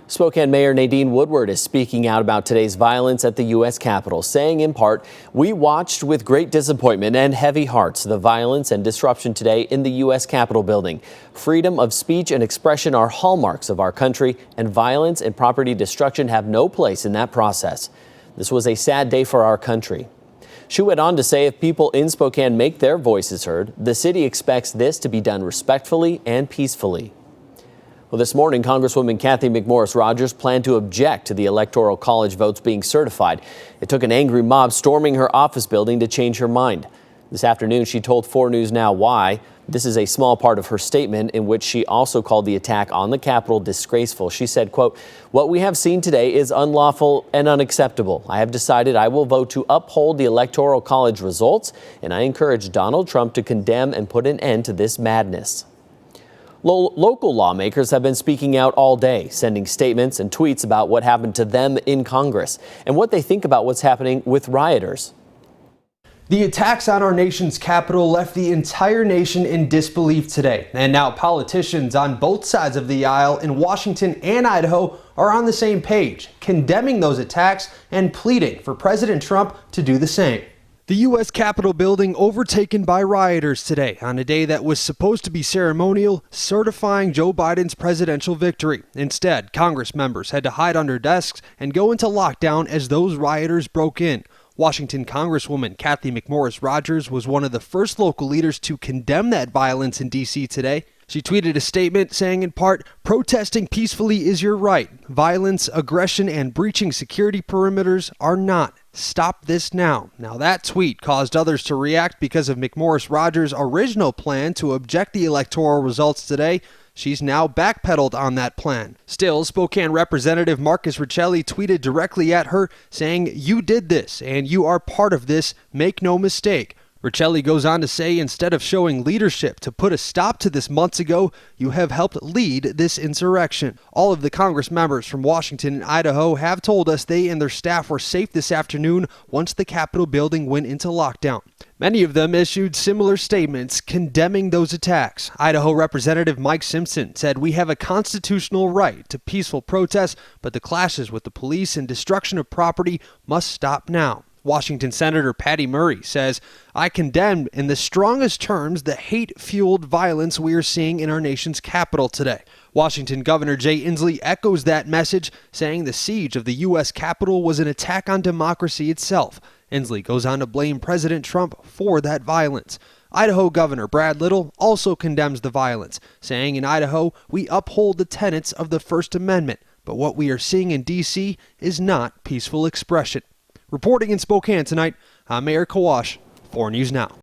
Spokane Mayor Nadine Woodward is speaking out about today's violence at the U.S. Capitol, saying in part, "We watched with great disappointment and heavy hearts the violence and disruption today in the U.S. Capitol building. Freedom of speech and expression are hallmarks of our country, and violence and property destruction have no place in that process. This was a sad day for our country." She went on to say if people in Spokane make their voices heard, the city expects this to be done respectfully and peacefully. Well, this morning, Congresswoman Kathy McMorris-Rodgers planned to object to the Electoral College votes being certified. It took an angry mob storming her office building to change her mind. This afternoon, she told 4 News Now why. This is a small part of her statement in which she also called the attack on the Capitol disgraceful. She said, quote, "What we have seen today is unlawful and unacceptable. I have decided I will vote to uphold the Electoral College results, and I encourage Donald Trump to condemn and put an end to this madness." Local lawmakers have been speaking out all day, sending statements and tweets about what happened to them in Congress and what they think about what's happening with rioters. The attacks on our nation's capital left the entire nation in disbelief today. And now politicians on both sides of the aisle in Washington and Idaho are on the same page, condemning those attacks and pleading for President Trump to do the same. The U.S. Capitol building overtaken by rioters today on a day that was supposed to be ceremonial, certifying Joe Biden's presidential victory. Instead, Congress members had to hide under desks and go into lockdown as those rioters broke in. Washington Congresswoman Kathy McMorris-Rodgers was one of the first local leaders to condemn that violence in D.C. today. She tweeted a statement saying in part, "Protesting peacefully is your right. Violence, aggression, and breaching security perimeters are not. Stop this now." Now that tweet caused others to react because of McMorris-Rodgers' original plan to object the electoral results today. She's now backpedaled on that plan. Still, Spokane Representative Marcus Riccelli tweeted directly at her saying, "You did this and you are part of this. Make no mistake." Riccelli goes on to say, instead of showing leadership to put a stop to this months ago, you have helped lead this insurrection. All of the Congress members from Washington and Idaho have told us they and their staff were safe this afternoon once the Capitol building went into lockdown. Many of them issued similar statements condemning those attacks. Idaho Representative Mike Simpson said, "We have a constitutional right to peaceful protests, but the clashes with the police and destruction of property must stop now." Washington Senator Patty Murray says, "I condemn in the strongest terms the hate-fueled violence we are seeing in our nation's capital today." Washington Governor Jay Inslee echoes that message, saying the siege of the U.S. Capitol was an attack on democracy itself. Inslee goes on to blame President Trump for that violence. Idaho Governor Brad Little also condemns the violence, saying in Idaho, "We uphold the tenets of the First Amendment, but what we are seeing in D.C. is not peaceful expression." Reporting in Spokane tonight, I'm Maher Kawash, 4 News Now.